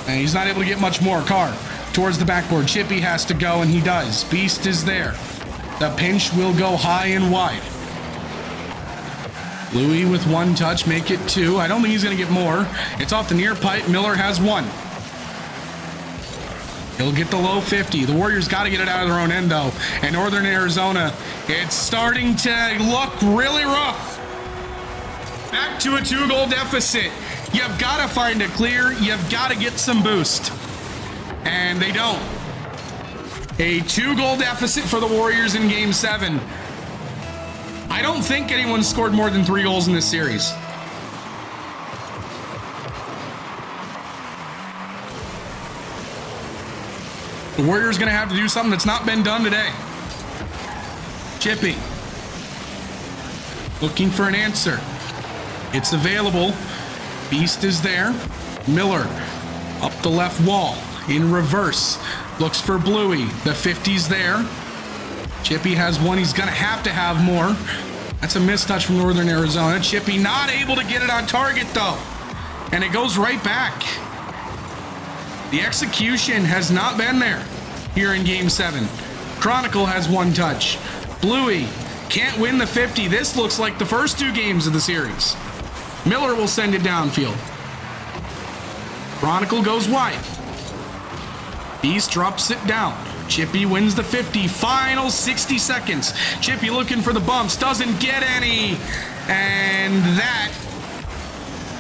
And he's not able to get much more. Carr towards the backboard. Chippy has to go, and he does. Beast is there. The pinch will go high and wide. Bluey with 1 touch, make it 2. I don't think he's going to get more. It's off the near pipe. Miller has 1. He'll get the low 50. The Warriors got to get it out of their own end, though. And Northern Arizona, it's starting to look really rough. Back to a 2-goal deficit. You've got to find it clear. You've got to get some boost. And they don't. A 2-goal deficit for the Warriors in Game 7. I don't think anyone scored more than 3 goals in this series. The Warriors going to have to do something that's not been done today. Chippy. Looking for an answer. It's available. Beast is there. Miller up the left wall in reverse. Looks for Bluey. The 50's there. Chippy has 1. He's going to have more. That's a mistouch from Northern Arizona. Chippy not able to get it on target, though. And it goes right back. The execution has not been there here in Game 7. Chronicle has 1 touch. Bluey can't win the 50. This looks like the first 2 games of the series. Miller will send it downfield. Chronicle goes wide. Beast drops it down. Chippy wins the 50. Final 60 seconds. Chippy looking for the bumps. Doesn't get any. And that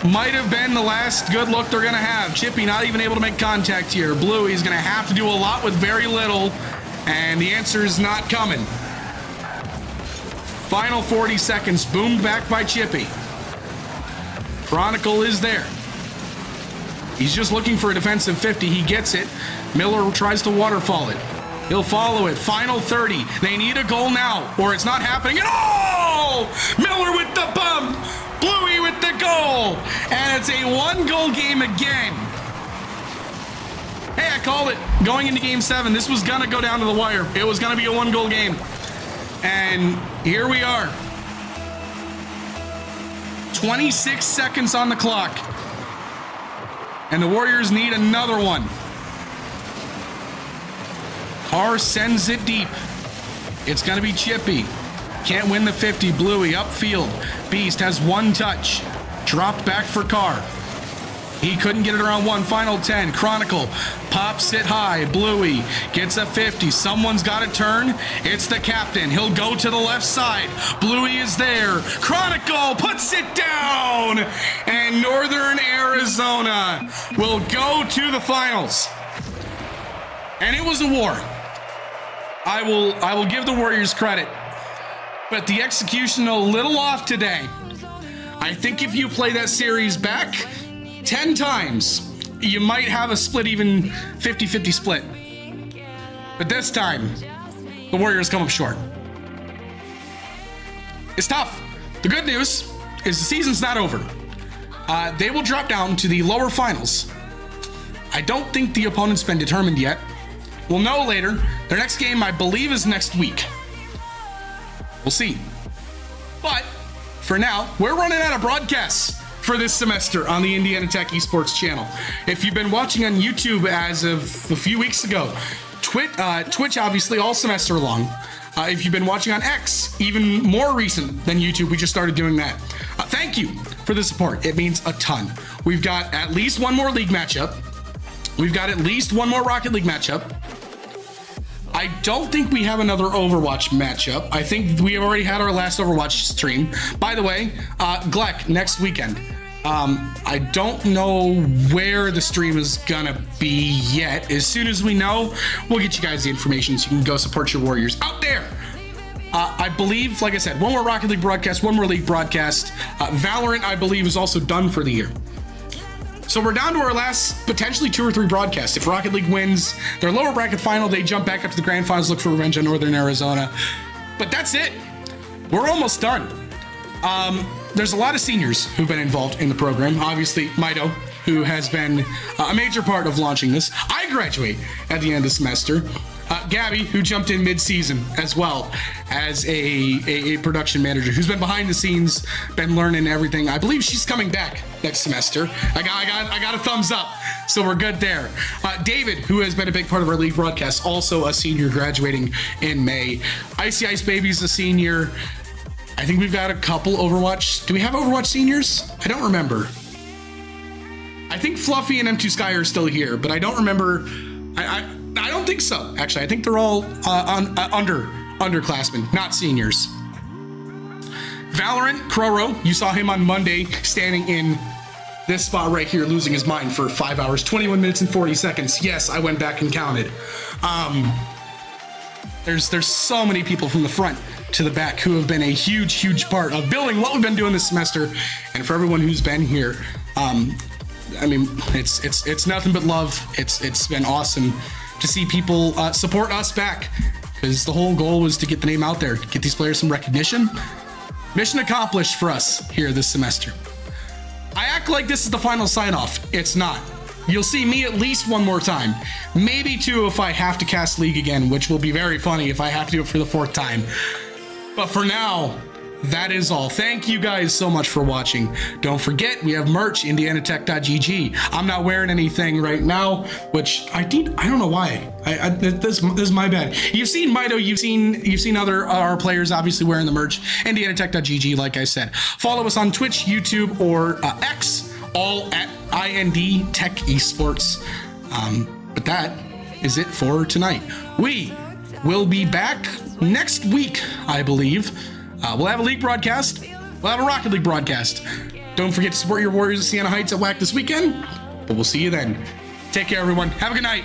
might have been the last good look they're going to have. Chippy not even able to make contact here. Bluey's going to have to do a lot with very little. And the answer is not coming. Final 40 seconds. Boomed back by Chippy. Chronicle is there. He's just looking for a defensive 50. He gets it. Miller tries to waterfall it. He'll follow it. Final 30. They need a goal now, or it's not happening at all. Miller with the bump. Bluey with the goal. And it's a 1-goal game again. Hey, I called it. Going into game 7, this was going to go down to the wire. It was going to be a 1-goal game. And here we are. 26 seconds on the clock. And the Warriors need another one. Carr sends it deep. It's going to be Chippy. Can't win the 50. Bluey upfield. Beast has 1 touch. Dropped back for Carr. He couldn't get it around 1. Final 10. Chronicle pops it high. Bluey gets a 50. Someone's got to turn. It's the captain. He'll go to the left side. Bluey is there. Chronicle puts it down. And Northern Arizona will go to the finals. And it was a war. I will give the Warriors credit, but the execution a little off today. I think if you play that series back 10 times, you might have a split, even 50-50 split. But this time, the Warriors come up short. It's tough. The good news is the season's not over. They will drop down to the lower finals. I don't think the opponent's been determined yet. We'll know later. Their next game, I believe, is next week. We'll see. But for now, we're running out of broadcasts for this semester on the Indiana Tech Esports channel. If you've been watching on YouTube as of a few weeks ago, Twitch obviously all semester long. If you've been watching on X, even more recent than YouTube, we just started doing that. Thank you for the support. It means a ton. We've got at least one more league matchup. We've got at least one more Rocket League matchup. I don't think we have another Overwatch matchup. I think we have already had our last Overwatch stream. By the way, Gleck, next weekend. I don't know where the stream is gonna be yet. As soon as we know, we'll get you guys the information so you can go support your Warriors out there. I believe, like I said, one more Rocket League broadcast, one more League broadcast. Valorant, I believe, is also done for the year. So we're down to our last potentially 2 or 3 broadcasts. If Rocket League wins their lower bracket final, they jump back up to the grand finals, look for revenge on Northern Arizona. But that's it. We're almost done. There's a lot of seniors who've been involved in the program. Obviously, Mido, who has been a major part of launching this. I graduate at the end of the semester. Gabby, who jumped in mid-season as well as a production manager, who's been behind the scenes, been learning everything. I believe she's coming back next semester. I got a thumbs up, so we're good there. David, who has been a big part of our league broadcast, also a senior graduating in May. Icy Ice Baby's a senior. I think we've got a couple Overwatch. Do we have Overwatch seniors? I don't remember. I think Fluffy and M2 Sky are still here, but I don't remember. I don't think so, actually. I think they're all underclassmen, not seniors. Valorant, Kroro, you saw him on Monday standing in this spot right here, losing his mind for 5 hours, 21 minutes and 40 seconds. Yes, I went back and counted. There's so many people from the front to the back who have been a huge part of building what we've been doing this semester. And for everyone who's been here, I mean, it's nothing but love. It's been awesome to see people support us back, because the whole goal was to get the name out there, get these players some recognition. Mission accomplished for us here this semester. I act like this is the final sign-off. It's not. You'll see me at least one more time, maybe 2 if I have to cast League again, which will be very funny if I have to do it for the 4th time. But for now, that is all. Thank you guys so much for watching. Don't forget, we have merch, indianatech.gg. I'm not wearing anything right now, which I don't know why. This is my bad. You've seen Mido, you've seen other our players obviously wearing the merch, indianatech.gg, like I said. Follow us on Twitch, YouTube, or X, all at IND Tech Esports. But that is it for tonight. We will be back next week, I believe. We'll have a league broadcast. We'll have a Rocket League broadcast. Don't forget to support your Warriors at Siena Heights at WAC this weekend. But we'll see you then. Take care, everyone. Have a good night.